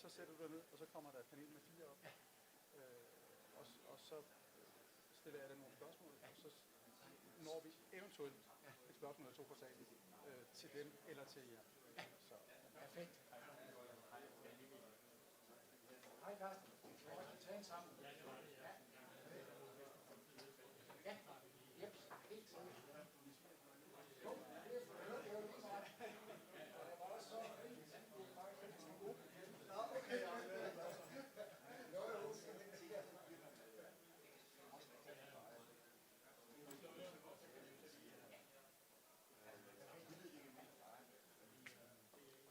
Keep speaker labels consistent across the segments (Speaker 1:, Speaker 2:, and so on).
Speaker 1: så sætter du dig ned, og så kommer der et panel med 4 op. Og så stiller jeg dig nogle spørgsmål, og så når vi eventuelt et spørgsmål eller 2 fra salen til dem eller til jer. Så. Perfekt. Hej Carsten. Skal vi tage en sammen? Ja. Yep. Helt sikkert. Jo, det er jo lige meget. Det var også så fint.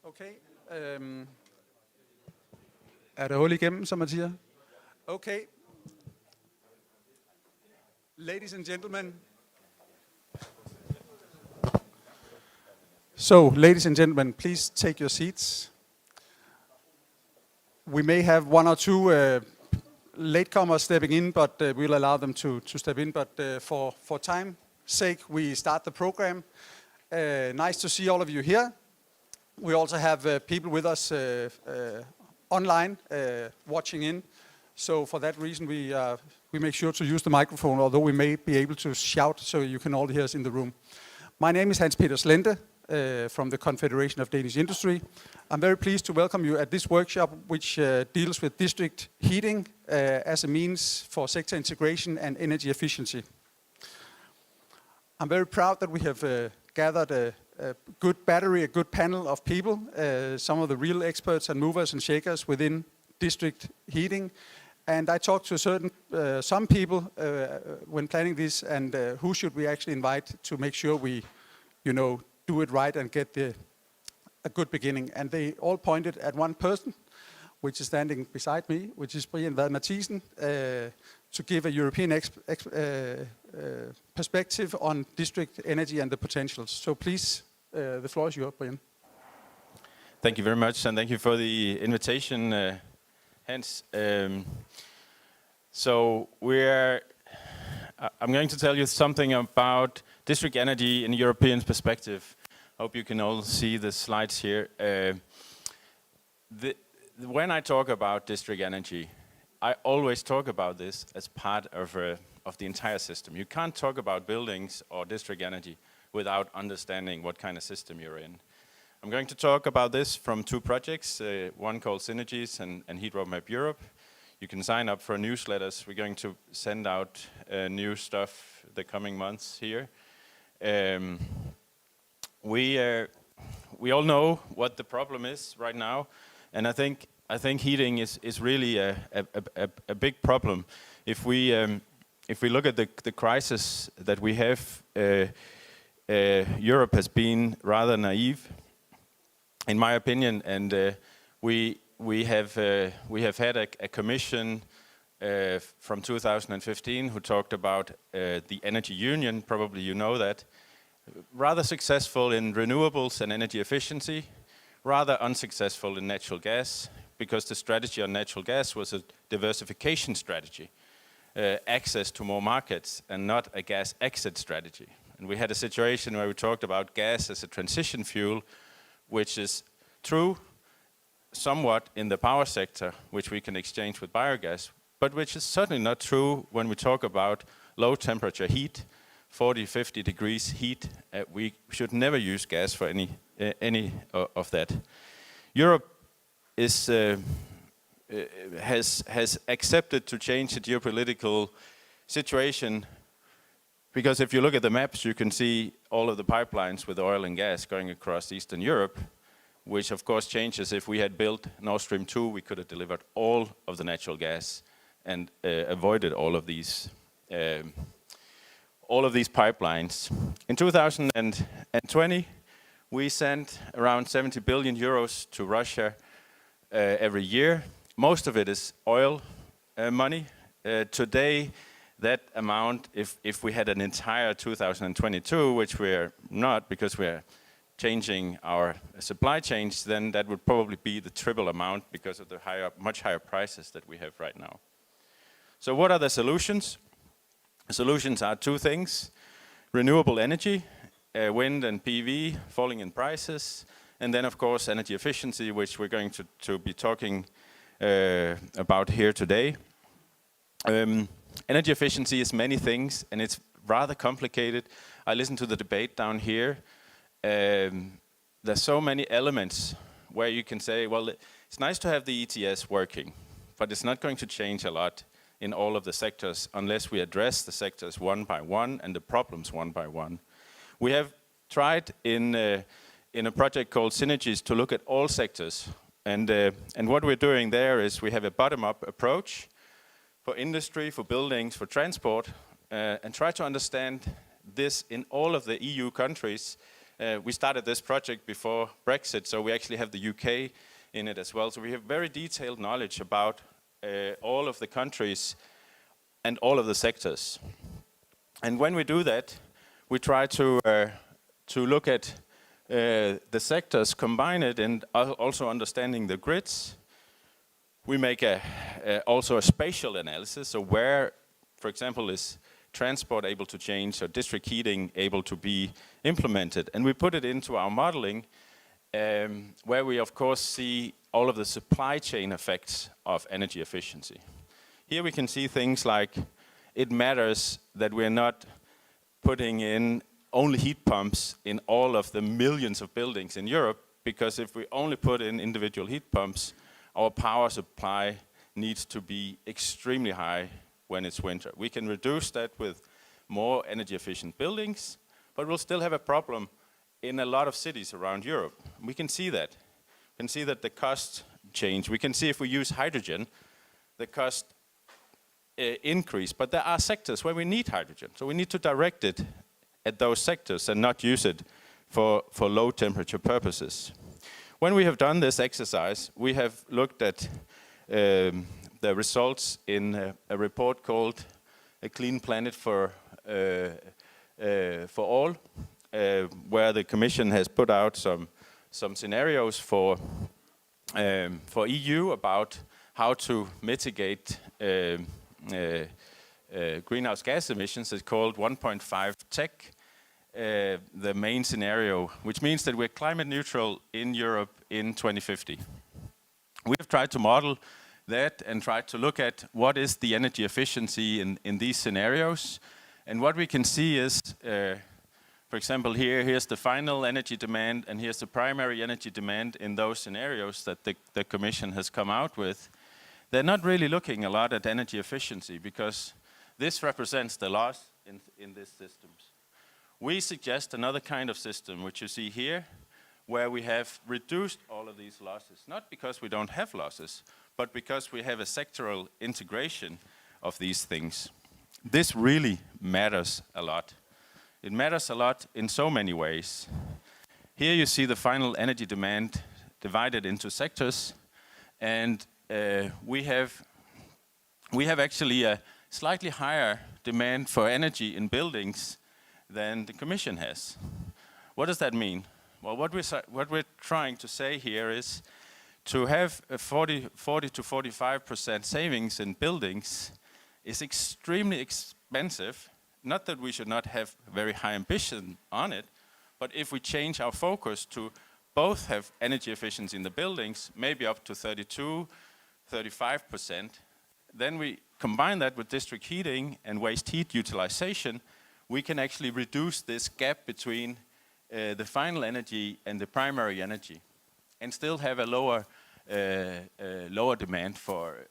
Speaker 1: Okay. Okay. Er der hul igennem, som man siger? Okay. Ladies and gentlemen. So, ladies and gentlemen, please take your seats. We may have 1 or 2 latecomers stepping in, but we'll allow them to step in. But for time's sake, we start the program. Nice to see all of you here. We also have people with us online watching in. So for that reason, we make sure to use the microphone, although we may be able to shout so you can all hear us in the room. My name is Peterslinder from the Confederation of Danish Industry. I'm very pleased to welcome you at this workshop, which deals with district heating as a means for sector integration and energy efficiency. I'm very proud that we have gathered a good battery, a good panel of people, some of the real experts and movers and shakers within district heating. And I talked to some people when planning this, and who should we actually invite to make sure we, do it right and get a good beginning. And they all pointed at one person, which is standing beside me, which is Brian Vad Mathisen, to give a European perspective on district energy and the potentials. So please, the floor is yours, Brian.
Speaker 2: Thank you very much, and thank you for the invitation, Hans. I'm going to tell you something about district energy in a European perspective. Hope you can all see the slides here. When I talk about district energy, I always talk about this as part of the entire system. You can't talk about buildings or district energy without understanding what kind of system you're in. I'm going to talk about this from 2 projects, one called Synergies and Heat Roadmap Europe. You can sign up for newsletters. We're going to send out new stuff the coming months here. We all know what the problem is right now, and I think heating is really a big problem. If we look at the crisis that we have, Europe has been rather naive, in my opinion, and we have had a commission from 2015 who talked about the energy union. Probably you know that. Rather successful in renewables and energy efficiency, rather unsuccessful in natural gas, because the strategy on natural gas was a diversification strategy, access to more markets, and not a gas exit strategy. And we had a situation where we talked about gas as a transition fuel, which is true somewhat in the power sector, which we can exchange with biogas, but which is certainly not true when we talk about low temperature heat, 40, 50 degrees heat. We should never use gas for any of that. Europe has accepted to change the geopolitical situation, because if you look at the maps, you can see all of the pipelines with oil and gas going across Eastern Europe, which of course changes. If we had built Nord Stream 2, we could have delivered all of the natural gas and avoided all of these pipelines. In 2020, we sent around 70 billion euros to Russia every year. Most of it is oil money. Today, that amount, if we had an entire 2022, which we're not because we're changing our supply chains, then that would probably be the triple amount because of the much higher prices that we have right now. So what are the solutions? The solutions are 2 things: renewable energy, wind and PV falling in prices, And then, of course, energy efficiency, which we're going to be talking about here today. Energy efficiency is many things, and it's rather complicated. I listened to the debate down here. There's so many elements where you can say, well, it's nice to have the ETS working, but it's not going to change a lot in all of the sectors unless we address the sectors one by one and the problems one by one. We have tried in a project called Synergies to look at all sectors. And what we're doing there is we have a bottom-up approach for industry, for buildings, for transport, and try to understand this in all of the EU countries. We started this project before Brexit, so we actually have the UK in it as well. So we have very detailed knowledge about all of the countries and all of the sectors. And when we do that, we try to look at the sectors, combine it, and also understanding the grids. We make also a spatial analysis, so where, for example, is transport able to change or district heating able to be implemented. And we put it into our modeling where we, of course, see all of the supply chain effects of energy efficiency. Here we can see things like it matters that we're not putting in only heat pumps in all of the millions of buildings in Europe, because if we only put in individual heat pumps, our power supply needs to be extremely high when it's winter. We can reduce that with more energy efficient buildings, but we'll still have a problem in a lot of cities around Europe. We can see that. We can see that the cost change. We can see if we use hydrogen, the cost increase, but there are sectors where we need hydrogen. So we need to direct it at those sectors and not use it for low temperature purposes. When we have done this exercise, we have looked at the results in a report called A Clean Planet for All, where the Commission has put out some scenarios for EU about how to mitigate greenhouse gas emissions. It's called 1.5 Tech, the main scenario, which means that we're climate neutral in Europe in 2050. We have tried to model that and tried to look at what is the energy efficiency in these scenarios. And what we can see is, for example, here's the final energy demand, and here's the primary energy demand in those scenarios that the Commission has come out with. They're not really looking a lot at energy efficiency because this represents the loss in these systems. We suggest another kind of system, which you see here, where we have reduced all of these losses, not because we don't have losses, but because we have a sectoral integration of these things. This really matters a lot. It matters a lot in so many ways. Here you see the final energy demand divided into sectors, and we have actually a slightly higher demand for energy in buildings than the Commission has. What does that mean? Well, what we're trying to say here is to have a 40 to 45% savings in buildings is extremely expensive. Not that we should not have very high ambition on it, but if we change our focus to both have energy efficiency in the buildings, maybe up to 32, 35%, then we combine that with district heating and waste heat utilization, we can actually reduce this gap between the final energy and the primary energy and still have a lower demand for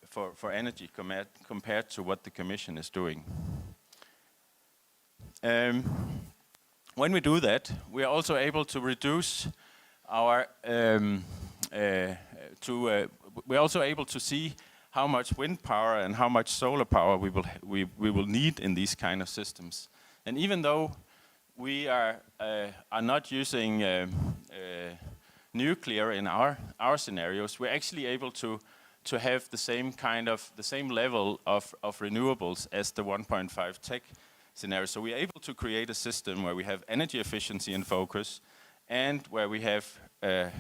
Speaker 2: energy compared to what the Commission is doing. When we do that, we are also able to reduce our we're also able to see how much wind power and how much solar power we will need in these kind of systems. And even though we are not using nuclear in our scenarios, we're actually able to have the same level of renewables as the 1.5 Tech scenario. So we're able to create a system where we have energy efficiency in focus and where we have a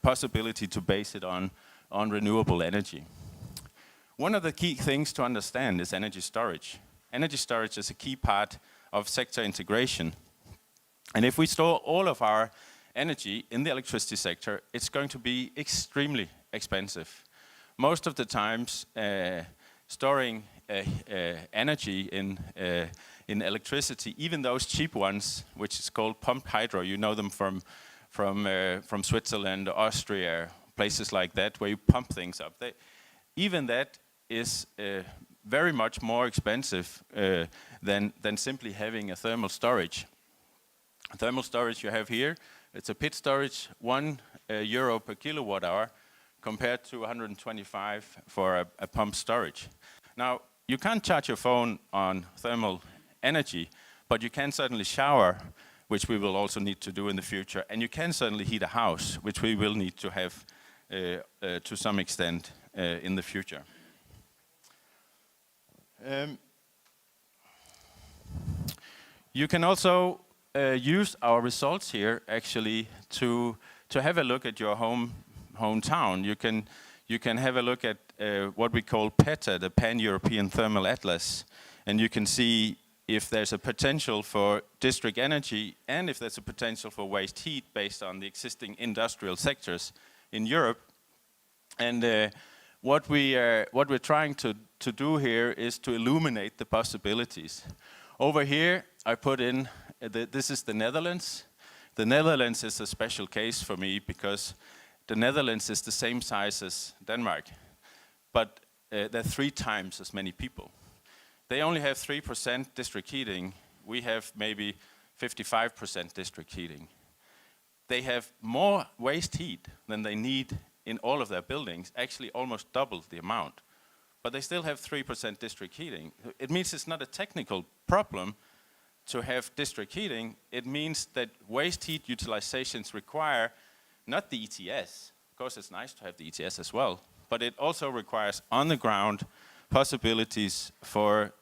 Speaker 2: possibility to base it on renewable energy. One of the key things to understand is energy storage. Energy storage is a key part of sector integration. And if we store all of our energy in the electricity sector, it's going to be extremely expensive. Most of the times, storing energy in electricity, even those cheap ones, which is called pumped hydro, you know them from Switzerland, Austria, places like that, where you pump things up. Even that is very much more expensive than simply having a thermal storage. Thermal storage you have here, it's a pit storage, €1 per kilowatt hour, compared to 125 for a pump storage. Now, you can't charge your phone on thermal energy, but you can certainly shower, which we will also need to do in the future, and you can certainly heat a house, which we will need to have to some extent in the future. You can also use our results here actually to have a look at your hometown. You can have a look at what we call PETA, the Pan-European Thermal Atlas, and you can see if there's a potential for district energy and if there's a potential for waste heat based on the existing industrial sectors in Europe. And what we're trying to do here is to illuminate the possibilities. Over here, I put in, this is the Netherlands. The Netherlands is a special case for me because the Netherlands is the same size as Denmark, but there are 3 times as many people. They only have 3% district heating. We have maybe 55% district heating. They have more waste heat than they need in all of their buildings, actually almost double the amount. But they still have 3% district heating. It means it's not a technical problem to have district heating. It means that waste heat utilizations require not the ETS. Of course, it's nice to have the ETS as well, but it also requires on-the-ground possibilities for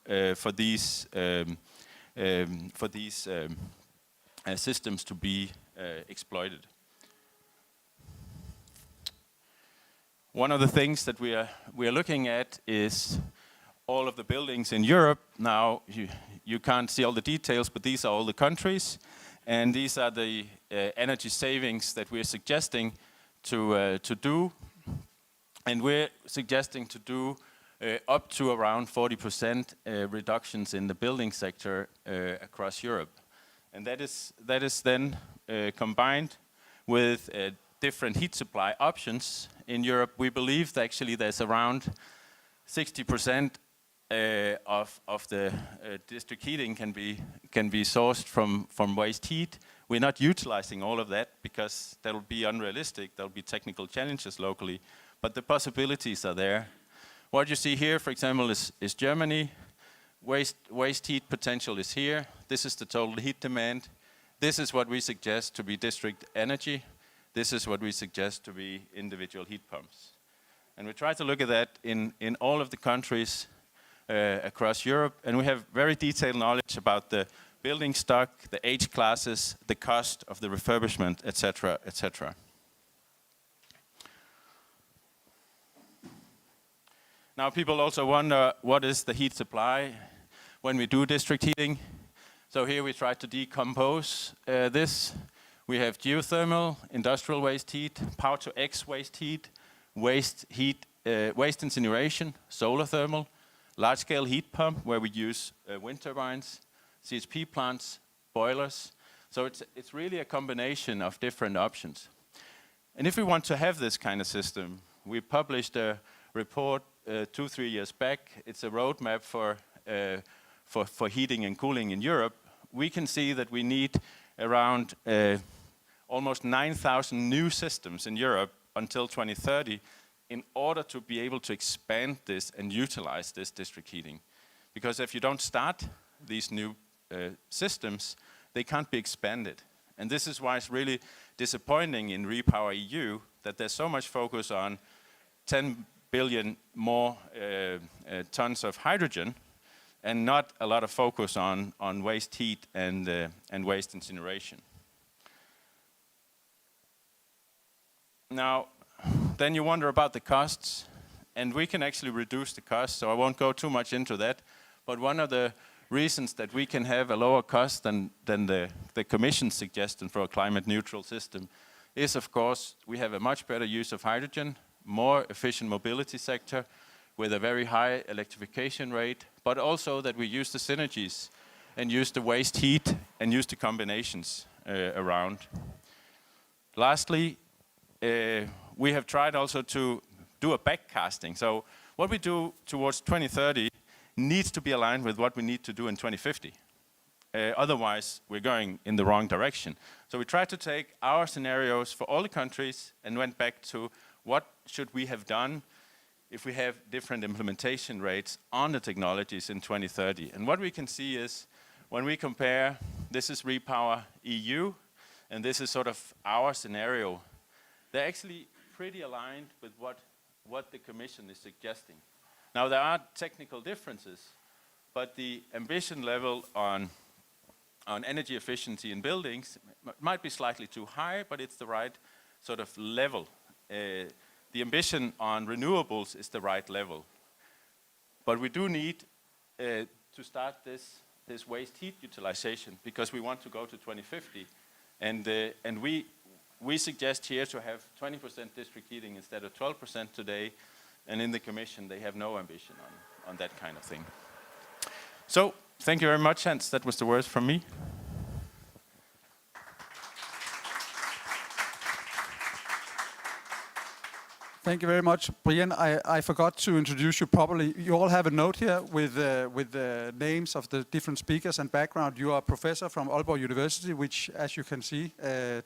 Speaker 2: these systems to be exploited. One of the things that we are looking at is all of the buildings in Europe. Now, you can't see all the details, but these are all the countries, and these are the energy savings that we're suggesting to do, and we're suggesting to do up to around 40% reductions in the building sector across Europe. And that is then combined with different heat supply options in Europe. We believe that actually there's around 60% of the district heating can be sourced from waste heat. We're not utilizing all of that because that will be unrealistic. There will be technical challenges locally, but the possibilities are there. What you see here, for example, is Germany. Waste heat potential is here. This is the total heat demand. This is what we suggest to be district energy. This is what we suggest to be individual heat pumps. And we try to look at that in all of the countries across Europe, and we have very detailed knowledge about the building stock, the age classes, the cost of the refurbishment, etc., etc. Now, people also wonder, what is the heat supply when we do district heating? So here we try to decompose this. We have geothermal, industrial waste heat, power to X waste heat, waste incineration, solar thermal, large-scale heat pump where we use wind turbines, CHP plants, boilers. So it's really a combination of different options. And if we want to have this kind of system, we published a report 2-3 years back. It's a roadmap for heating and cooling in Europe. We can see that we need around almost 9,000 new systems in Europe until 2030 in order to be able to expand this and utilize this district heating. Because if you don't start these new systems, they can't be expanded. And this is why it's really disappointing in Repower EU that there's so much focus on 10 billion more tons of hydrogen and not a lot of focus on waste heat and waste incineration. Now, then you wonder about the costs, and we can actually reduce the costs, so I won't go too much into that. But one of the reasons that we can have a lower cost than the Commission's suggestion for a climate neutral system is, of course, we have a much better use of hydrogen, more efficient mobility sector with a very high electrification rate, but also that we use the synergies and use the waste heat and use the combinations around. Lastly, we have tried also to do a backcasting. So what we do towards 2030 needs to be aligned with what we need to do in 2050. Otherwise, we're going in the wrong direction. So we tried to take our scenarios for all the countries and went back to what should we have done if we have different implementation rates on the technologies in 2030. And what we can see is when we compare, this is Repower EU, and this is sort of our scenario, they're actually pretty aligned with what the Commission is suggesting. Now, there are technical differences, but the ambition level on energy efficiency in buildings might be slightly too high, but it's the right sort of level. The ambition on renewables is the right level. But we do need to start this waste heat utilization because we want to go to 2050. And we suggest here to have 20% district heating instead of 12% today. And in the Commission, they have no ambition on that kind of thing. So, thank you very much, Hans. That was the words from me.
Speaker 1: Thank you very much, Brian. I forgot to introduce you properly. You all have a note here with the names of the different speakers and background. You are a professor from Aalborg University, which, as you can see,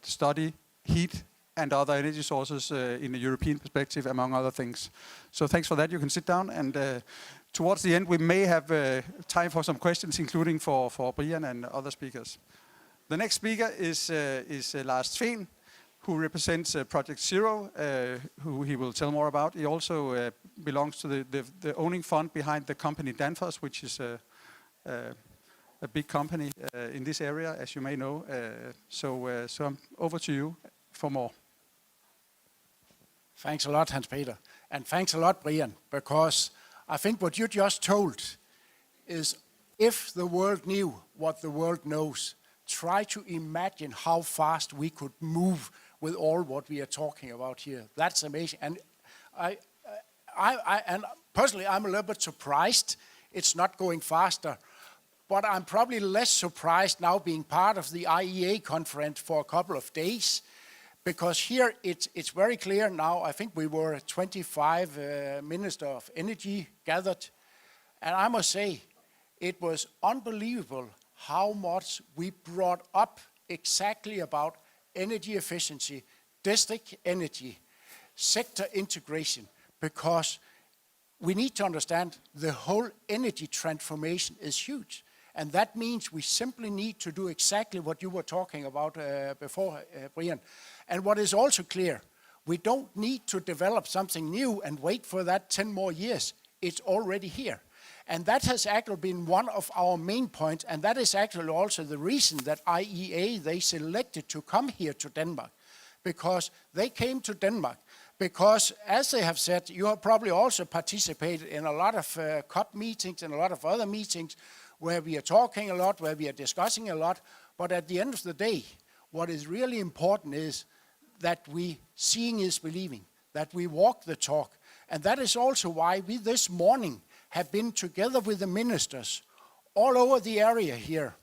Speaker 1: study heat and other energy sources in a European perspective, among other things. So thanks for that. You can sit down, and towards the end, we may have time for some questions, including for Brian and other speakers. The next speaker is Lars Tveen, who represents Project Zero, who he will tell more about. He also belongs to the owning fund behind the company Danfoss, which is a big company in this area, as you may know. So I'm over to you for more.
Speaker 3: Thanks a lot, Hans-Peter. And thanks a lot, Brian, because I think what you just told is if the world knew what the world knows, try to imagine how fast we could move with all what we are talking about here. That's amazing. And and personally, I'm a little bit surprised it's not going faster. But I'm probably less surprised now being part of the IEA conference for a couple of days, because here it's very clear now. I think we were 25 Minister of Energy gathered. And I must say, it was unbelievable how much we brought up exactly about energy efficiency, district energy, sector integration, because we need to understand the whole energy transformation is huge. And that means we simply need to do exactly what you were talking about before, Brian. And what is also clear, we don't need to develop something new and wait for that 10 more years. It's already here. And that has actually been one of our main points, and that is actually also the reason that IEA, they selected to come here to Denmark, because they came to Denmark because, as they have said, you have probably also participated in a lot of COP meetings and a lot of other meetings where we are talking a lot, where we are discussing a lot, but at the end of the day, what is really important is that we seeing is believing, that we walk the talk, and that is also why we this morning have been together with the ministers all over the area here.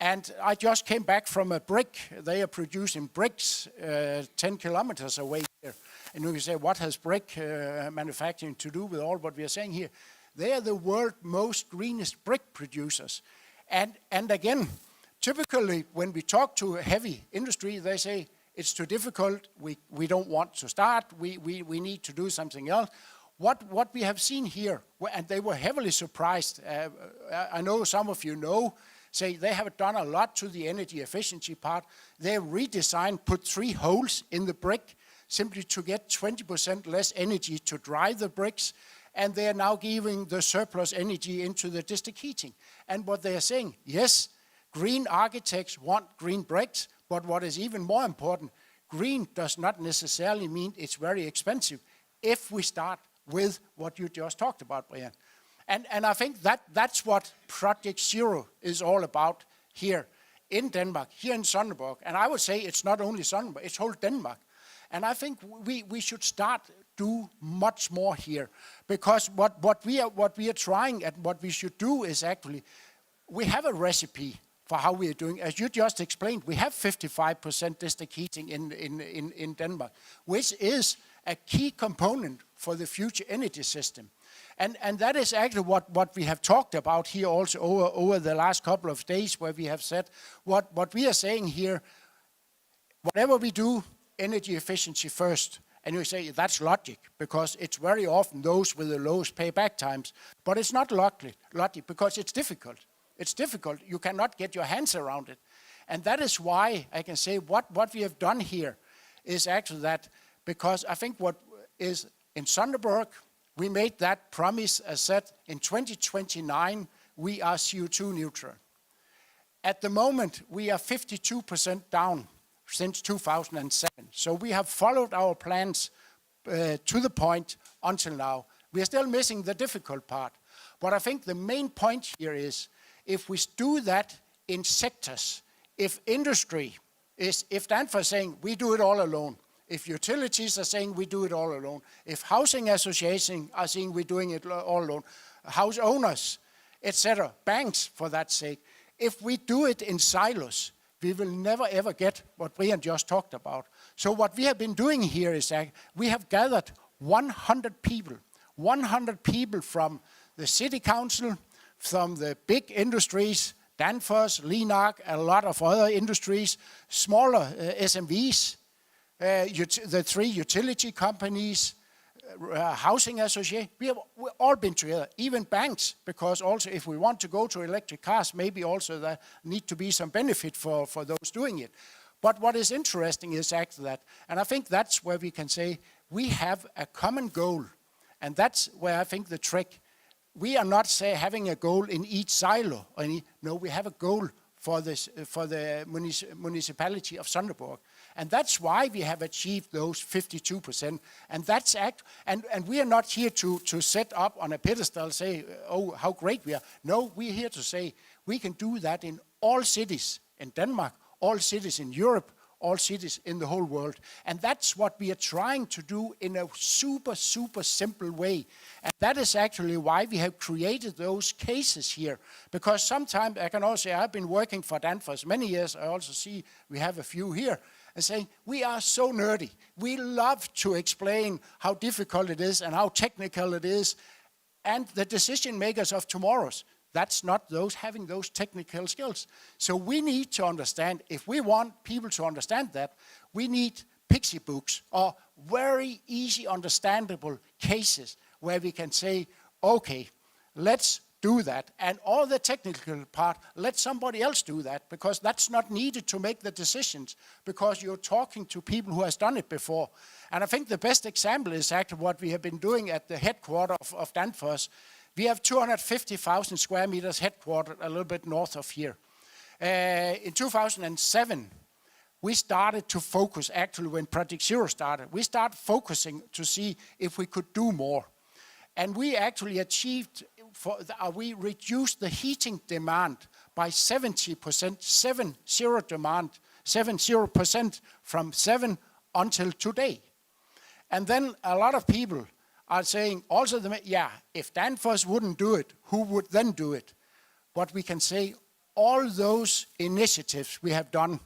Speaker 3: And I just came back from a brick. They are producing bricks 10 kilometers away here. And you can say, what has brick manufacturing to do with all what we are saying here? They are the world's most greenest brick producers. And again, typically when we talk to heavy industry, they say, it's too difficult, we don't want to start, we need to do something else. What we have seen here, and they were heavily surprised, I know some of you know, say they have done a lot to the energy efficiency part. They redesigned, put 3 holes in the brick, simply to get 20% less energy to dry the bricks, and they are now giving the surplus energy into the district heating. And what they are saying, yes, green architects want green bricks, but what is even more important, green does not necessarily mean it's very expensive if we start with what you just talked about, Brian. And I think that's what Project Zero is all about here in Denmark, here in Sønderborg. And I would say it's not only Sønderborg, it's whole Denmark. And I think we should start do much more here, because what we are trying and what we should do is actually, we have a recipe for how we are doing. As you just explained, we have 55% district heating in Denmark, which is a key component for the future energy system. And that is actually what we have talked about here also over the last couple of days, where we have said what we are saying here, whatever we do, energy efficiency first. And you say that's logic, because it's very often those with the lowest payback times. But it's not logic because it's difficult. It's difficult. You cannot get your hands around it. And that is why I can say what we have done here is actually that, because I think what is in Sønderborg, we made that promise as said in 2029, we are CO2 neutral. At the moment, we are 52% down since 2007. So we have followed our plans to the point until now. We are still missing the difficult part. But I think the main point here is, if we do that in sectors, if industry is, if Danfoss is saying we do it all alone, if utilities are saying we do it all alone, if housing associations are saying we're doing it all alone, house owners, etc., banks for that sake, if we do it in silos, we will never ever get what Brian just talked about. So what we have been doing here is that we have gathered 100 people from the city council, from the big industries, Danfoss, Linak, a lot of other industries, smaller SMVs, the 3 utility companies, housing association. We've all been together, even banks, because also if we want to go to electric cars, maybe also there need to be some benefit for those doing it. But what is interesting is actually that, and I think that's where we can say we have a common goal, and that's where I think the trick. We are not having a goal in each silo. No, we have a goal for the municipality of Sønderborg. And that's why we have achieved those 52%. And that's and we are not here to set up on a pedestal and say, oh, how great we are. No, we're here to say we can do that in all cities in Denmark, all cities in Europe, all cities in the whole world. And that's what we are trying to do in a super, super simple way. And that is actually why we have created those cases here. Because sometimes, I can also say, I've been working for Danfoss many years. I also see we have a few here. And saying, we are so nerdy. We love to explain how difficult it is and how technical it is. And the decision makers of tomorrow's, that's not those having those technical skills. So we need to understand, if we want people to understand that, we need pixie books or very easy understandable cases where we can say, okay, let's do that. And all the technical part, let somebody else do that, because that's not needed to make the decisions, because you're talking to people who has done it before. And I think the best example is actually what we have been doing at the headquarters of Danfoss. We have 250,000 square meters headquartered a little bit north of here. In 2007, we started to focus, actually when Project Zero started, we started focusing to see if we could do more. And we actually achieved, we reduced the heating demand by 70%, 70% from 7 until today. And then a lot of people are saying also, if Danfoss wouldn't do it, who would then do it? But we can say all those initiatives we have done,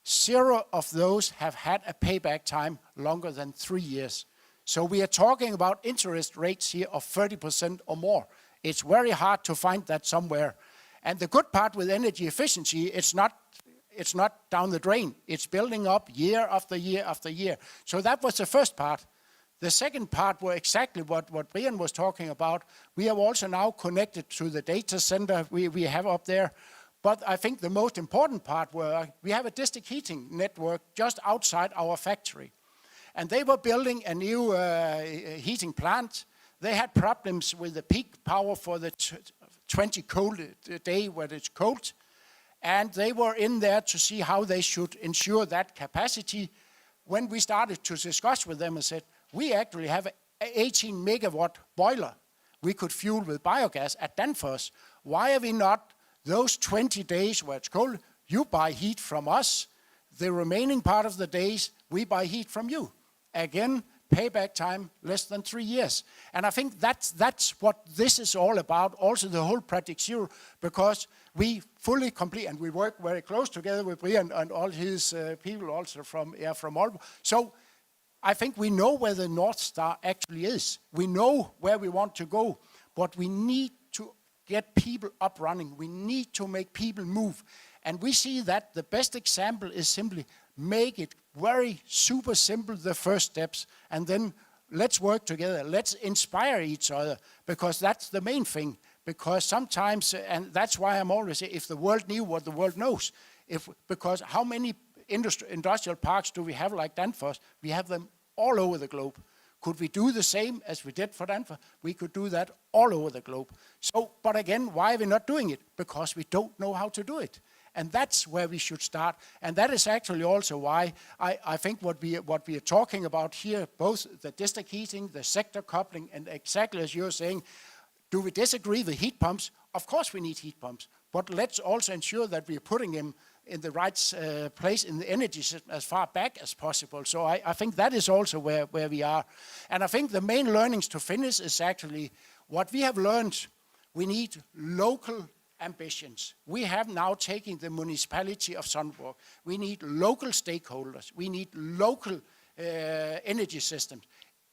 Speaker 3: 0 of those have had a payback time longer than 3 years. So we are talking about interest rates here of 30% or more. It's very hard to find that somewhere. And the good part with energy efficiency, it's not down the drain. It's building up year after year after year. So that was the first part. The second part was exactly what Brian was talking about. We have also now connected to the data center we have up there. But I think the most important part was we have a district heating network just outside our factory. And they were building a new heating plant. They had problems with the peak power for the 20 cold day when it's cold. And they were in there to see how they should ensure that capacity. When we started to discuss with them and said, we actually have an 18 megawatt boiler, we could fuel with biogas at Danfoss. Why are we not, those 20 days where it's cold, you buy heat from us, the remaining part of the days, we buy heat from you. Again, payback time less than 3 years. And I think that's what this is all about, also the whole Project Zero, because we fully complete, and we work very close together with Brian and all his people also from Aalborg. So I think we know where the North Star actually is. We know where we want to go, but we need to get people up running. We need to make people move. And we see that the best example is simply make it very super simple, the first steps, and then let's work together. Let's inspire each other, because that's the main thing. Because sometimes, and that's why I'm always saying, if the world knew what the world knows, because how many industrial parks do we have like Danfoss? We have them all over the globe. Could we do the same as we did for Danfoss? We could do that all over the globe. So, but again, why are we not doing it? Because we don't know how to do it. And that's where we should start. And that is actually also why I think what we are talking about here, both the district heating, the sector coupling, and exactly as you're saying, do we disagree with heat pumps? Of course we need heat pumps. But let's also ensure that we're putting them in the right place in the energy system as far back as possible. So I think that is also where we are. And I think the main learnings to finish is actually what we have learned. We need local ambitions. We have now taken the municipality of Sundborg. We need local stakeholders. We need local energy systems.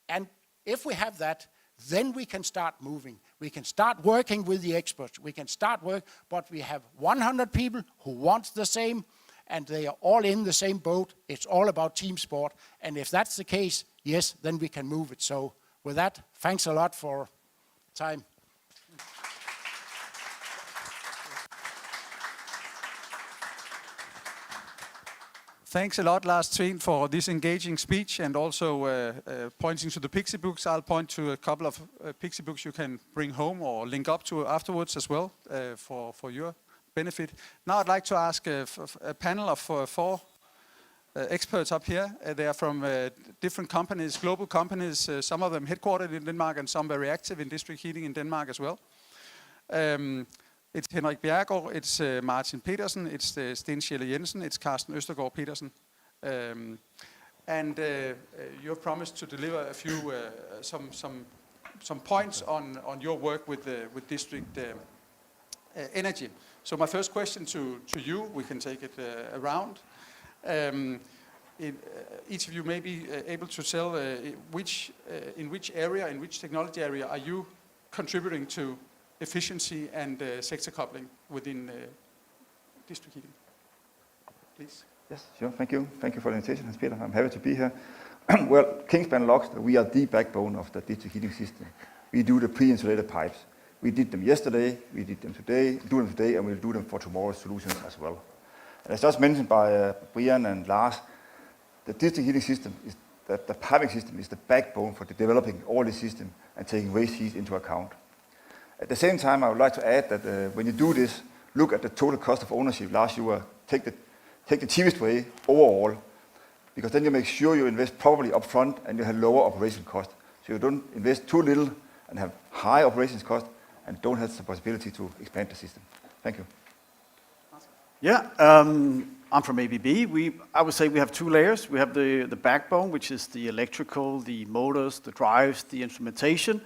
Speaker 3: And if we have that, then we can start moving. We can start working with the experts. We can start work, but we have 100 people who want the same, and they are all in the same boat. It's all about team sport. And if that's the case, yes, then we can move it. So with that, thanks a lot for time.
Speaker 1: Thanks a lot, Lars Tveen, for this engaging speech and also pointing to the Pixie books. I'll point to a couple of Pixie books you can bring home or link up to afterwards as well for your benefit. Now I'd like to ask a panel of four experts up here. They are from different companies, global companies, some of them headquartered in Denmark and some very active in district heating in Denmark as well. It's Henrik Bjerregaard, it's Martin Petersen, it's Sten Schelle Jensen, it's Carsten Østergaard Petersen. And you have promised to deliver a few, some points on your work with district energy. So my first question to you, we can take it around. Each of you may be able to tell in which area, in which technology area are you contributing to efficiency and sector coupling within district heating. Please.
Speaker 4: Yes, sure. Thank you. Thank you for the invitation, Hans Peter. I'm happy to be here. Well, Kingspan Locks, we are the backbone of the district heating system. We do the pre-insulated pipes. We did them yesterday, we did them today, and we'll do them for tomorrow's solutions as well. And as just mentioned by Brian and Lars, the district heating system is the piping system is the backbone for developing all the system and taking waste heat into account. At the same time, I would like to add that when you do this, look at the total cost of ownership. Lars, you take the cheapest way overall, because then you make sure you invest properly up front and you have lower operation cost. So you don't invest too little and have high operations cost and don't have the possibility to expand the system. Thank you.
Speaker 5: Yeah, I'm from ABB. I would say we have two layers. We have the backbone, which is the electrical, the motors, the drives, the instrumentation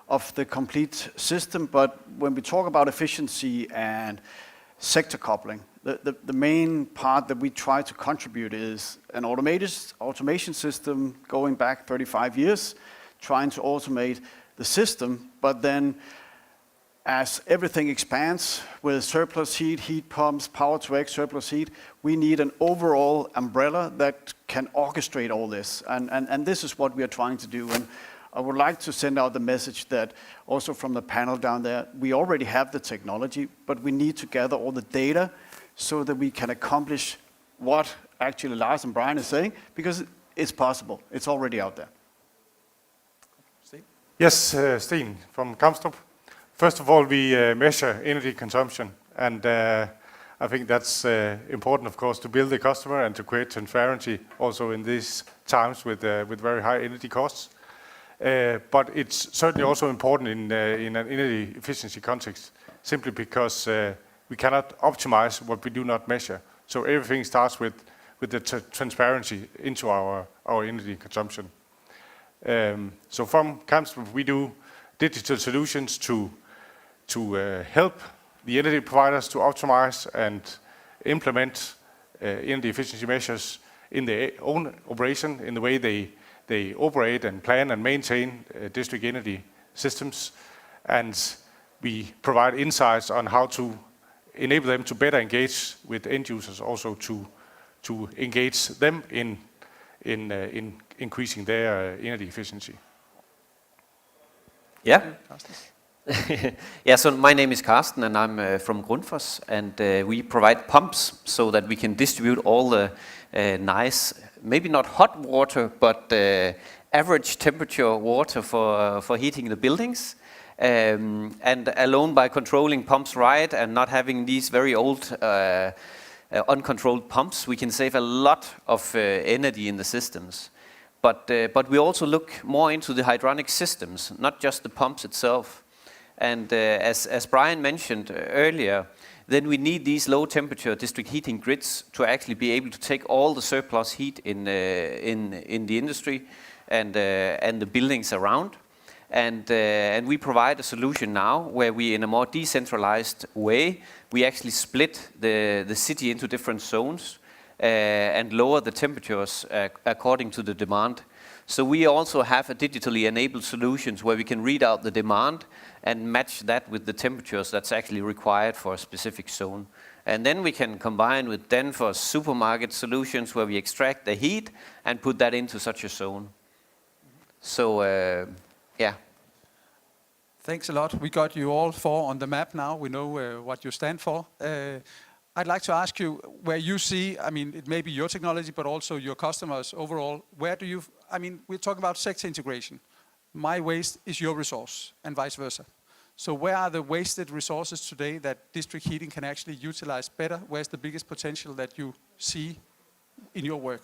Speaker 5: of the complete system. But when we talk about efficiency and sector coupling, the main part that we try to contribute is an automation system going back 35 years, trying to automate the system, but then as everything expands with surplus heat, heat pumps, power to X, surplus heat, we need an overall umbrella that can orchestrate all this. And this is what we are trying to do. And I would like to send out the message that also from the panel down there, we already have the technology, but we need to gather all the data so that we can accomplish what actually Lars and Brian is saying, because it's possible. It's already out there.
Speaker 1: Sten?
Speaker 6: Yes, Sten from Kamstrup. First of all, we measure energy consumption, and I think that's important, of course, to build the customer and to create transparency also in these times with very high energy costs. But it's certainly also important in an energy efficiency context, simply because we cannot optimize what we do not measure. So everything starts with the transparency into our energy consumption. So from Kamstrup, we do digital solutions to help the energy providers to optimize and implement energy efficiency measures in their own operation, in the way they operate and plan and maintain district energy systems. And we provide insights on how to enable them to better engage with end users, also to engage them in increasing their energy efficiency.
Speaker 7: Yeah. Yeah, so my name is Carsten and I'm from Danfoss, and we provide pumps so that we can distribute all the nice, maybe not hot water, but average temperature water for heating the buildings. And alone by controlling pumps right and not having these very old uncontrolled pumps, we can save a lot of energy in the systems. But we also look more into the hydronic systems, not just the pumps itself. And as Brian mentioned earlier, then we need these low temperature district heating grids to actually be able to take all the surplus heat in the industry and the buildings around. And we provide a solution now where we, in a more decentralized way, we actually split the city into different zones and lower the temperatures according to the demand. So we also have a digitally enabled solutions where we can read out the demand and match that with the temperatures that's actually required for a specific zone. And then we can combine with Danfoss supermarket solutions where we extract the heat and put that into such a zone. So, yeah.
Speaker 1: Thanks a lot. We got you all four on the map now. We know what you stand for. I'd like to ask you where you see, I mean, it may be your technology, but also your customers overall. Where do you, I mean, we're talking about sector integration. My waste is your resource and vice versa. So where are the wasted resources today that district heating can actually utilize better? Where's the biggest potential that you see in your work?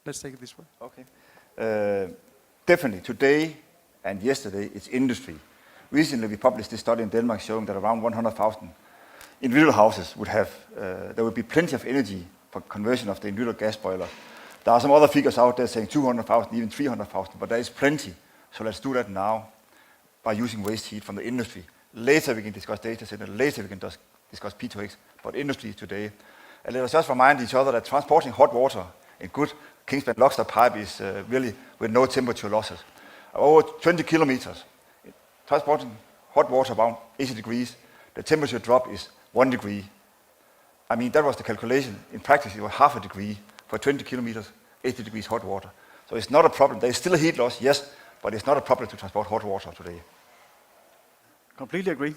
Speaker 1: Let's take it this way.
Speaker 4: Okay. Definitely today and yesterday it's industry. Recently we published this study in Denmark showing that around 100,000 individual houses would have, there would be plenty of energy for conversion of the individual gas boiler. There are some other figures out there saying 200,000, even 300,000, but there is plenty. So let's do that now by using waste heat from the industry. Later we can discuss data center, later we can discuss P2X, but industry today. And let us just remind each other that transporting hot water in good Kingspan Lockstep pipe is really with no temperature losses. Over 20 kilometers, transporting hot water around 80 degrees, the temperature drop is 1 degree. I mean, that was the calculation. In practice, it was half a degree for 20 kilometers, 80 degrees hot water. So it's not a problem. There is still a heat loss, yes, but it's not a problem to transport hot water today.
Speaker 5: Completely agree.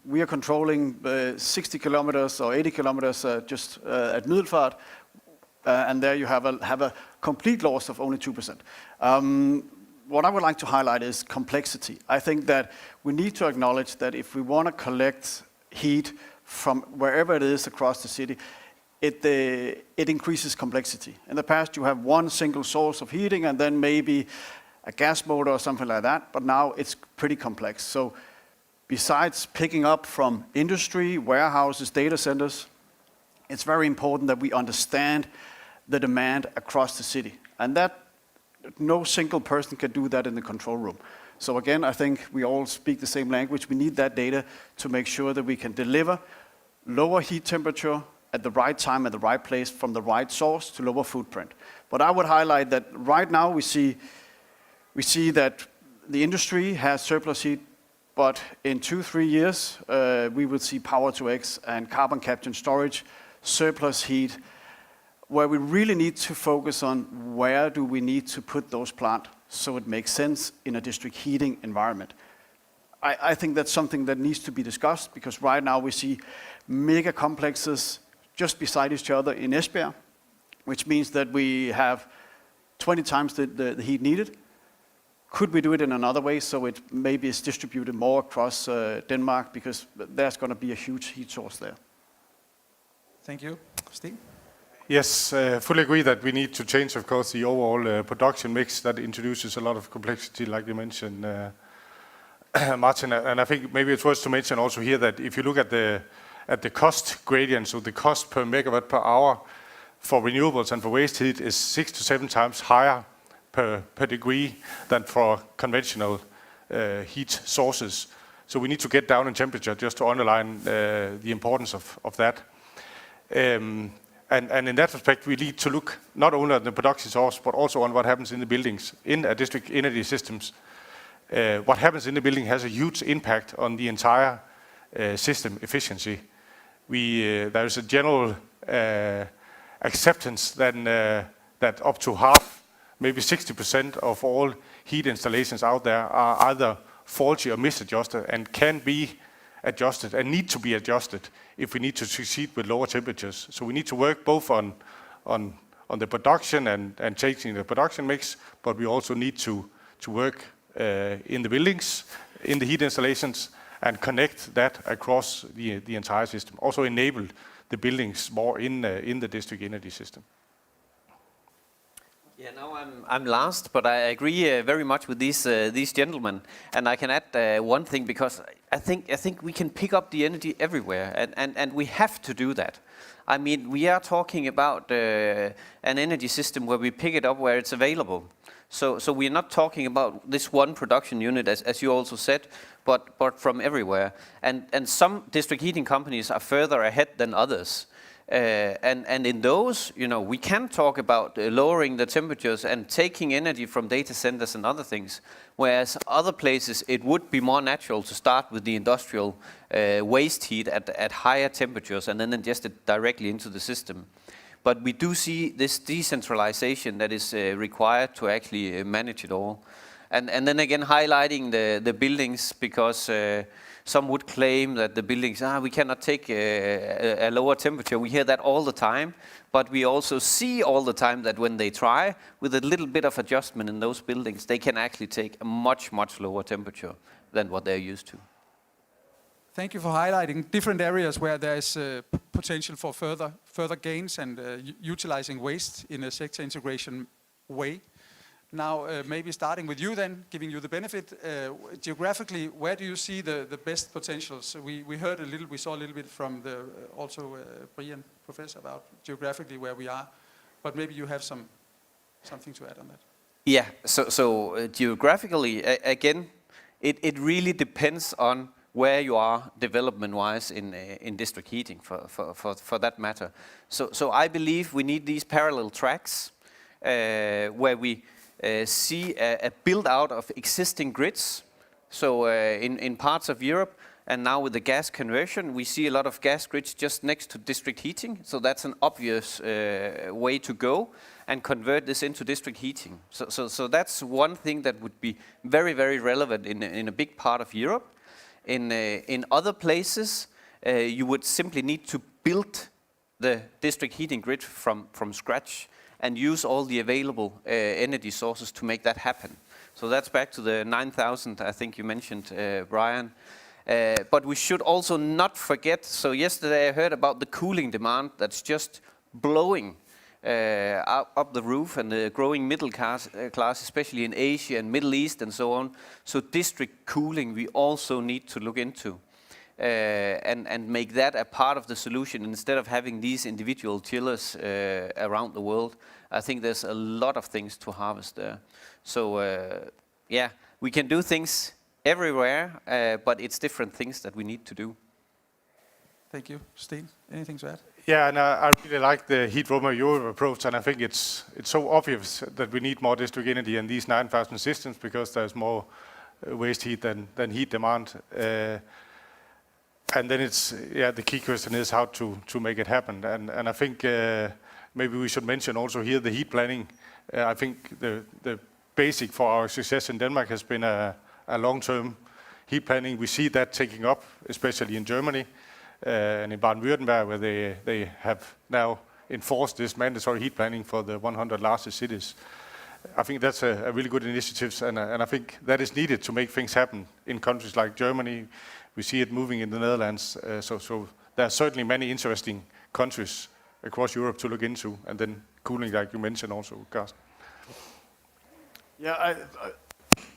Speaker 5: We are controlling 60 kilometers or 80 kilometers just at Middelfart, and there you have a complete loss of only 2%. What I would like to highlight is complexity. I think that we need to acknowledge that if we want to collect heat from wherever it is across the city, it increases complexity. In the past, you have one single source of heating and then maybe a gas motor or something like that, but now it's pretty complex. So besides picking up from industry, warehouses, data centers, it's very important that we understand the demand across the city. And that no single person can do that in the control room. So again, I think we all speak the same language. We need that data to make sure that we can deliver lower heat temperature at the right time, at the right place, from the right source to lower footprint. But I would highlight that right now we see that the industry has surplus heat, but in 2-3 years, we will see Power-to-X and carbon capture and storage surplus heat, where we really need to focus on where do we need to put those plants so it makes sense in a district heating environment. I think that's something that needs to be discussed, because right now we see mega complexes just beside each other in Esbjerg, which means that we have 20 times the heat needed. Could we do it in another way so it maybe is distributed more across Denmark, because there's going to be a huge heat source there.
Speaker 1: Thank you. Steen?
Speaker 6: Yes, fully agree that we need to change, of course, the overall production mix that introduces a lot of complexity, like you mentioned, Martin. And I think maybe it's worth to mention also here that if you look at the cost gradient, so the cost per megawatt per hour for renewables and for waste heat is 6 to 7 times higher per degree than for conventional heat sources. So we need to get down in temperature just to underline the importance of that. And in that respect, we need to look not only at the production source, but also on what happens in the buildings, in a district energy systems. What happens in the building has a huge impact on the entire system efficiency. There is a general acceptance that up to half, maybe 60% of all heat installations out there are either faulty or misadjusted and can be adjusted and need to be adjusted if we need to succeed with lower temperatures. So we need to work both on the production and changing the production mix, but we also need to work in the buildings, in the heat installations, and connect that across the entire system. Also enable the buildings more in the district energy system.
Speaker 7: Yeah, now I'm last, but I agree very much with these gentlemen, and I can add one thing, because I think we can pick up the energy everywhere, and we have to do that. I mean, we are talking about an energy system where we pick it up where it's available. So we're not talking about this one production unit, as you also said, but from everywhere. And some district heating companies are further ahead than others. And in those, we can talk about lowering the temperatures and taking energy from data centers and other things, whereas other places it would be more natural to start with the industrial waste heat at higher temperatures and then ingest it directly into the system. But we do see this decentralization that is required to actually manage it all. And then again, highlighting the buildings, because some would claim that the buildings, we cannot take a lower temperature. We hear that all the time, but we also see all the time that when they try, with a little bit of adjustment in those buildings, they can actually take a much, much lower temperature than what they're used to.
Speaker 1: Thank you for highlighting different areas where there is potential for further gains and utilizing waste in a sector integration way. Now, maybe starting with you then, giving you the benefit, geographically, where do you see the best potentials? We saw a little bit from the Brian professor about geographically where we are, but maybe you have something to add on that.
Speaker 7: Yeah, so geographically, again, it really depends on where you are development-wise in district heating, for that matter. So I believe we need these parallel tracks where we see a build-out of existing grids. So in parts of Europe, and now with the gas conversion, we see a lot of gas grids just next to district heating. So that's an obvious way to go and convert this into district heating. So that's one thing that would be very, very relevant in a big part of Europe. In other places, you would simply need to build the district heating grid from scratch and use all the available energy sources to make that happen. So that's back to the 9,000, I think you mentioned, Brian. But we should also not forget, so yesterday I heard about the cooling demand that's just blowing up the roof, and the growing middle class, especially in Asia and Middle East and so on. So district cooling we also need to look into and make that a part of the solution instead of having these individual chillers around the world. I think there's a lot of things to harvest there. So yeah, we can do things everywhere, but it's different things that we need to do.
Speaker 1: Thank you. Steen, anything to add?
Speaker 6: Yeah, and I really like the Heat Roma Europe approach, and I think it's so obvious that we need more district energy in these 9,000 systems because there's more waste heat than heat demand. And then the key question is how to make it happen. And I think maybe we should mention also here the heat planning. I think the basic for our success in Denmark has been a long-term heat planning. We see that taking up, especially in Germany. And in Baden-Württemberg, where they have now enforced this mandatory heat planning for the 100 largest cities. I think that's a really good initiative, and I think that is needed to make things happen in countries like Germany. We see it moving in the Netherlands, so there are certainly many interesting countries across Europe to look into, and then cooling, like you mentioned also, Carsten.
Speaker 5: Yeah, I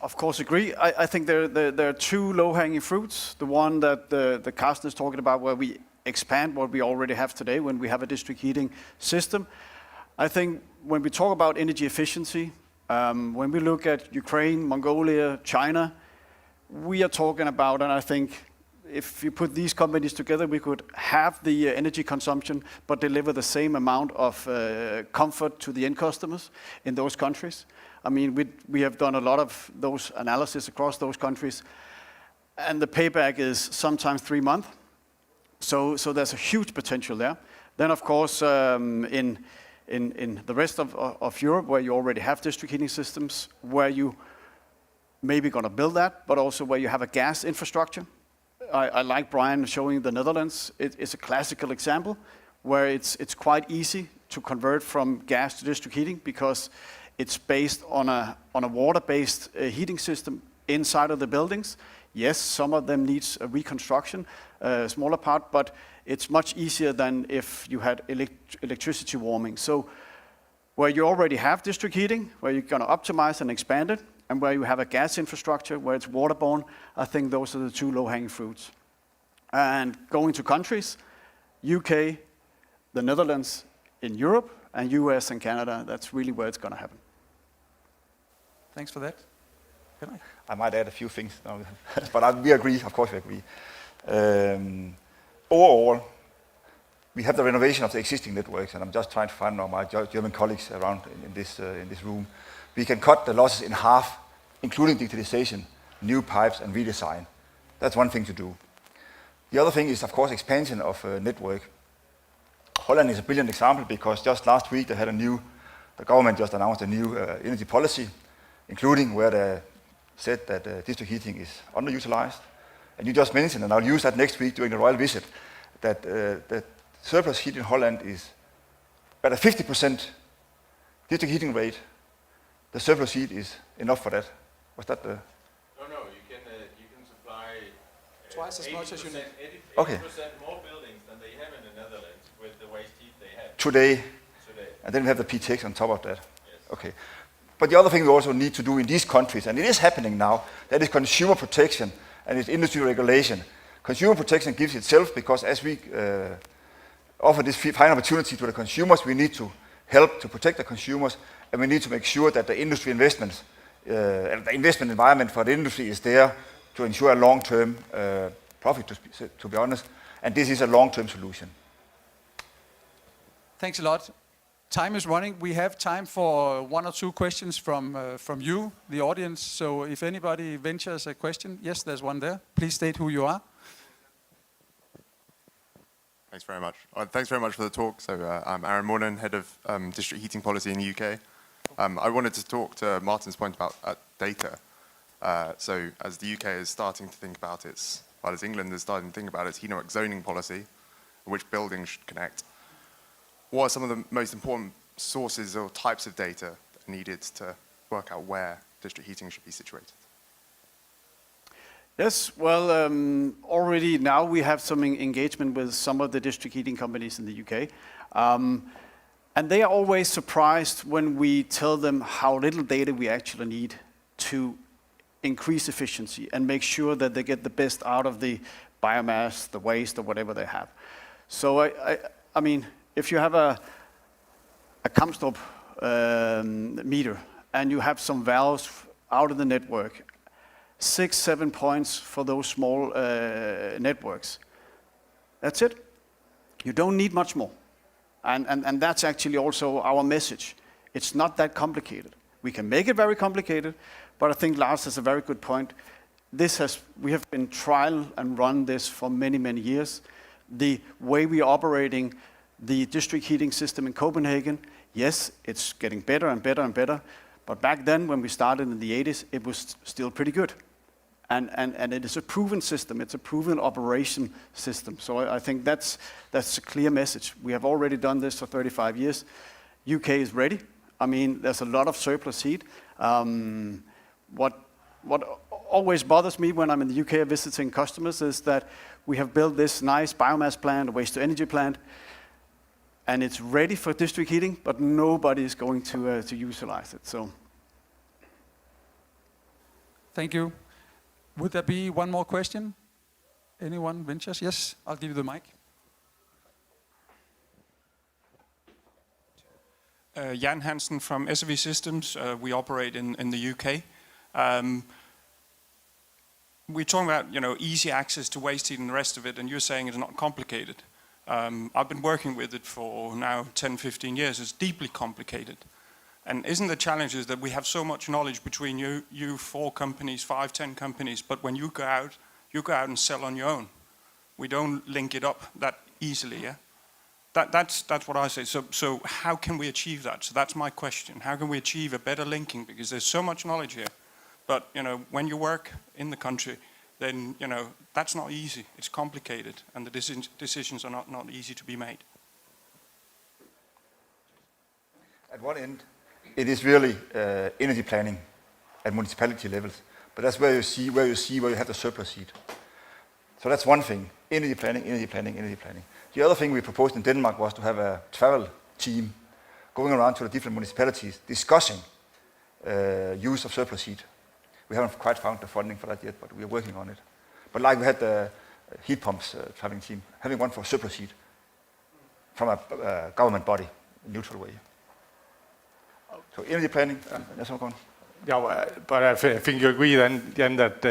Speaker 5: of course agree. I think there are two low-hanging fruits. The one that the Carsten is talking about, where we expand what we already have today when we have a district heating system. I think when we talk about energy efficiency, when we look at Ukraine, Mongolia, China, we are talking about, and I think if you put these companies together, we could have the energy consumption, but deliver the same amount of comfort to the end customers in those countries. I mean, we have done a lot of those analysis across those countries, and the payback is sometimes 3 months. So there's a huge potential there. Then, of course, in the rest of Europe, where you already have district heating systems, where you maybe going to build that, but also where you have a gas infrastructure. I like Brian showing the Netherlands. It's a classical example where it's quite easy to convert from gas to district heating because it's based on a water-based heating system inside of the buildings. Yes, some of them needs a reconstruction, a smaller part, but it's much easier than if you had electricity warming. So where you already have district heating, where you're going to optimize and expand it, and where you have a gas infrastructure, where it's waterborne, I think those are the two low-hanging fruits. And going to countries, UK, the Netherlands, in Europe, and US and Canada, that's really where it's going to happen.
Speaker 1: Thanks for that.
Speaker 4: I might add a few things now, but we agree, of course we agree. Overall, we have the renovation of the existing networks, and I'm just trying to find now my German colleagues around in this room. We can cut the losses in half, including digitalization, new pipes, and redesign. That's one thing to do. The other thing is, of course, expansion of network. Holland is a brilliant example because just last week the government just announced a new energy policy, including where they said that district heating is underutilized. And you just mentioned, and I'll use that next week during the royal visit, that the surplus heat in Holland is at a 50% district heating rate. The surplus heat is enough for that. Was that the?
Speaker 2: No, you can supply
Speaker 1: twice as much as you need.
Speaker 2: 80% more buildings than they have in the Netherlands with the waste heat they have
Speaker 4: Today. And then we have the PTX on top of that.
Speaker 2: Yes.
Speaker 4: Okay. But the other thing we also need to do in these countries, and it is happening now, that is consumer protection and it's industry regulation. Consumer protection gives itself because as we offer this fine opportunity to the consumers, we need to help to protect the consumers, and we need to make sure that the industry investments, and the investment environment for the industry is there to ensure a long-term profit, to be honest, and this is a long-term solution.
Speaker 1: Thanks a lot. Time is running. We have time for 1 or 2 questions from you, the audience. So if anybody ventures a question, yes, there's one there. Please state who you are.
Speaker 8: Thanks very much. Thanks very much for the talk. So I'm Aaron Mornan, Head of District Heating Policy in the UK. I wanted to talk to Martin's point about data. So as the UK is starting to think about its, well, as England is starting to think about its HVACR zoning policy, which buildings should connect, what are some of the most important sources or types of data that are needed to work out where district heating should be situated?
Speaker 5: Yes, well, already now we have some engagement with some of the district heating companies in the UK. And they are always surprised when we tell them how little data we actually need to increase efficiency and make sure that they get the best out of the biomass, the waste, or whatever they have. So, I mean, if you have a Kamstrup meter and you have some valves out of the network, 6-7 points for those small networks. That's it. You don't need much more. And that's actually also our message. It's not that complicated. We can make it very complicated, but I think Lars has a very good point. We have been trial and run this for many, many years. The way we are operating the district heating system in Copenhagen, yes, it's getting better and better and better. But back then, when we started in the 80s, it was still pretty good. And it is a proven system. It's a proven operation system. So I think that's a clear message. We have already done this for 35 years. UK is ready. I mean, there's a lot of surplus heat. What always bothers me when I'm in the UK visiting customers is that we have built this nice biomass plant, a waste-to-energy plant. and it's ready for district heating, but nobody is going to utilize it. So,
Speaker 1: Thank you. Would there be one more question? Anyone ventures? Yes, I'll give you the mic.
Speaker 9: Jan Hansen from SAV Systems. We operate in the UK. We're talking about easy access to waste heat and the rest of it, and you're saying it's not complicated. I've been working with it for now 10, 15 years. It's deeply complicated. And isn't the challenge is that we have so much knowledge between you 4 companies, 5, 10 companies, but when you go out and sell on your own. We don't link it up that easily, yeah? That's what I say. So how can we achieve that? So that's my question. How can we achieve a better linking? Because there's so much knowledge here. But when you work in the country, then that's not easy. It's complicated, and the decisions are not easy to be made.
Speaker 4: At one end, it is really energy planning at municipality levels, but that's where you have the surplus heat. So that's one thing: energy planning, energy planning, energy planning. The other thing we proposed in Denmark was to have a travel team going around to the different municipalities discussing use of surplus heat. We haven't quite found the funding for that yet, but we are working on it. But like we had the heat pumps traveling team, having one for surplus heat from a government body, neutral way. So energy planning, that's all gone.
Speaker 6: Yeah, but I think you agree then, Jan, that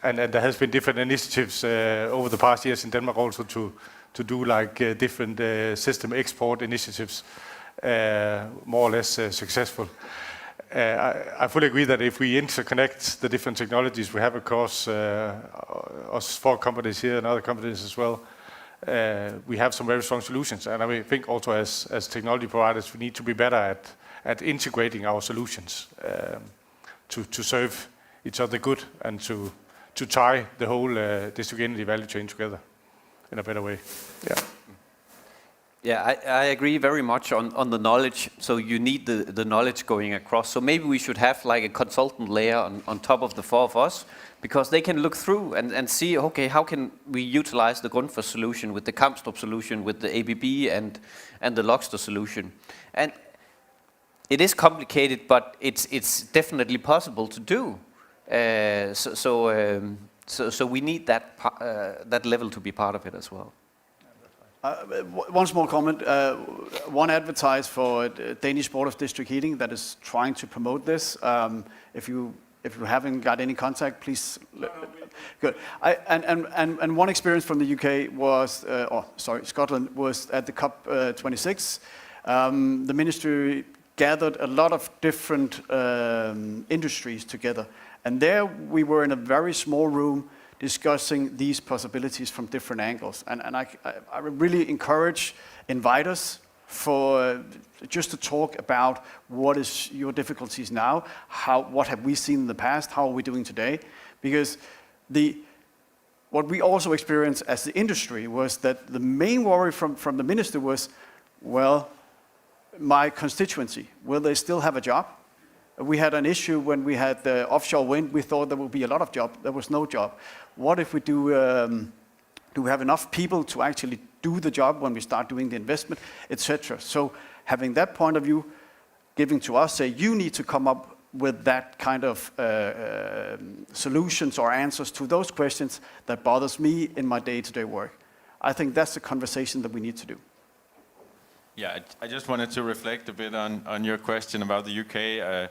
Speaker 6: and there has been different initiatives over the past years in Denmark also to do like different system export initiatives, more or less successful. I fully agree that if we interconnect the different technologies we have across us 4 companies here and other companies as well, we have some very strong solutions. And I think also as technology providers, we need to be better at integrating our solutions to serve each other good and to tie the whole district energy value chain together in a better way. Yeah.
Speaker 7: Yeah, I agree very much on the knowledge. So you need the knowledge going across. So maybe we should have like a consultant layer on top of the 4 of us, because they can look through and see, okay, how can we utilize the Grundfos solution with the Kampstrup solution, with the ABB and the Logstor solution. And it is complicated, but it's definitely possible to do. So we need that level to be part of it as well.
Speaker 5: One small comment. One advertise for Danish Board of District Heating that is trying to promote this. If you haven't got any contact, please. Good. And one experience from the UK was, Scotland was at the COP26. The ministry gathered a lot of different industries together, and there we were in a very small room discussing these possibilities from different angles. And I really encourage inviters for just to talk about what is your difficulties now, what have we seen in the past, how are we doing today? Because what we also experienced as the industry was that the main worry from the minister was, well, my constituency, will they still have a job? We had an issue when we had the offshore wind. We thought there would be a lot of jobs. There was no job. What if we do we have enough people to actually do the job when we start doing the investment, etc. So having that point of view, giving to us, say you need to come up with that kind of solutions or answers to those questions that bothers me in my day-to-day work. I think that's the conversation that we need to do.
Speaker 2: Yeah, I just wanted to reflect a bit on your question about the UK.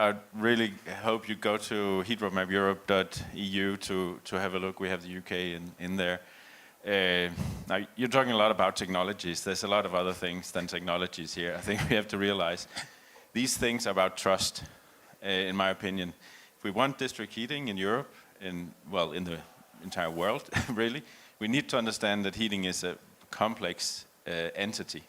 Speaker 2: I really hope you go to heatroadmapeurope.eu to have a look. We have the UK in there. Now, you're talking a lot about technologies. There's a lot of other things than technologies here. I think we have to realize these things are about trust, in my opinion. If we want district heating in Europe, in the entire world, really, we need to understand that heating is a complex entity.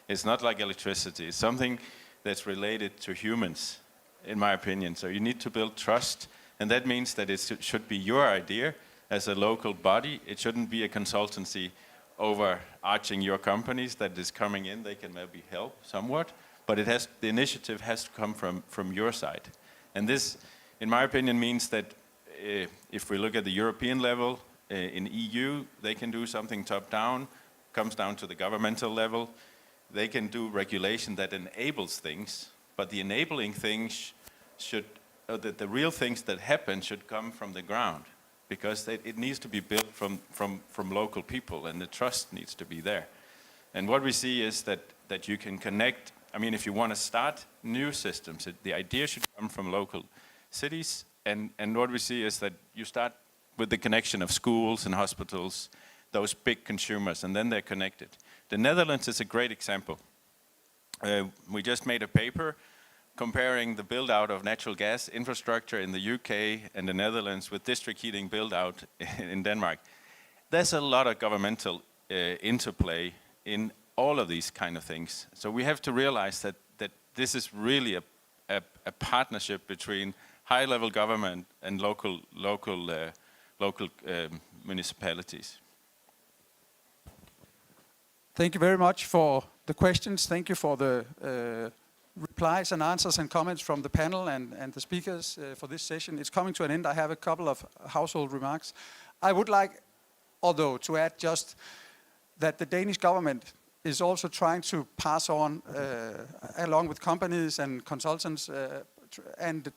Speaker 2: It's not like electricity. It's something that's related to humans, in my opinion. So you need to build trust, and that means that it should be your idea as a local body. It shouldn't be a consultancy overarching your companies that is coming in. They can maybe help somewhat, but the initiative has to come from your side. And this, in my opinion, means that if we look at the European level, in EU, they can do something top-down, comes down to the governmental level. they can do regulation that enables things, but the enabling things should, the real things that happen should come from the ground, because it needs to be built from local people, and the trust needs to be there. And what we see is that you can connect, I mean, if you want to start new systems, the idea should come from local cities, and what we see is that you start with the connection of schools and hospitals, those big consumers, and then they're connected. The Netherlands is a great example. We just made a paper comparing the build-out of natural gas infrastructure in the UK and the Netherlands with district heating build-out in Denmark. There's a lot of governmental interplay in all of these kind of things. So we have to realize that this is really a partnership between high-level government and local municipalities.
Speaker 1: Thank you very much for the questions. Thank you for the replies and answers and comments from the panel and the speakers for this session. It's coming to an end. I have a couple of household remarks. I would like, although, to add just that the Danish government is also trying to pass on, along with companies and consultants and the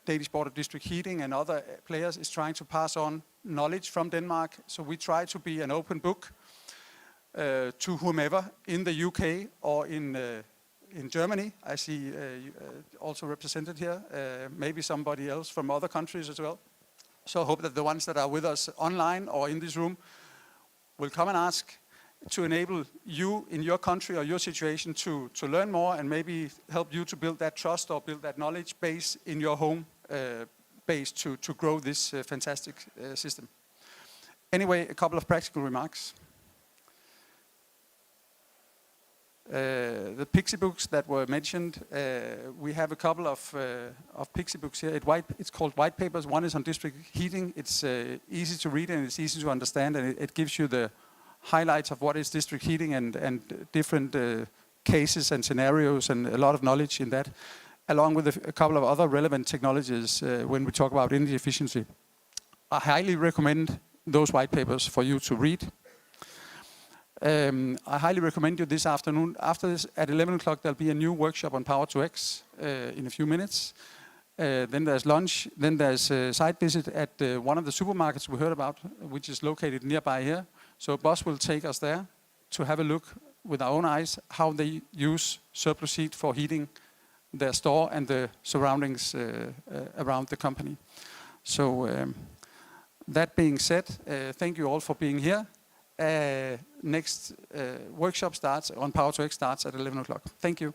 Speaker 1: Danish Board of District Heating and other players, is trying to pass on knowledge from Denmark. So we try to be an open book to whomever in the UK or in Germany. I see also represented here, maybe somebody else from other countries as well. So I hope that the ones that are with us online or in this room will come and ask to enable you in your country or your situation to learn more and maybe help you to build that trust or build that knowledge base in your home base to grow this fantastic system. Anyway, a couple of practical remarks. The Pixie books that were mentioned, we have a couple of Pixie books here. It's called white papers. One is on district heating. It's easy to read and it's easy to understand, and it gives you the highlights of what is district heating and different cases and scenarios and a lot of knowledge in that, along with a couple of other relevant technologies when we talk about energy efficiency. I highly recommend those white papers for you to read. I highly recommend you this afternoon. After this, at 11 o'clock, there'll be a new workshop on Power to X in a few minutes. Then there's lunch. Then there's a site visit at one of the supermarkets we heard about, which is located nearby here. So a bus will take us there to have a look with our own eyes how they use surplus heat for heating their store and the surroundings around the company. So that being said, thank you all for being here. Next workshop starts on Power to X starts at 11 o'clock. Thank you.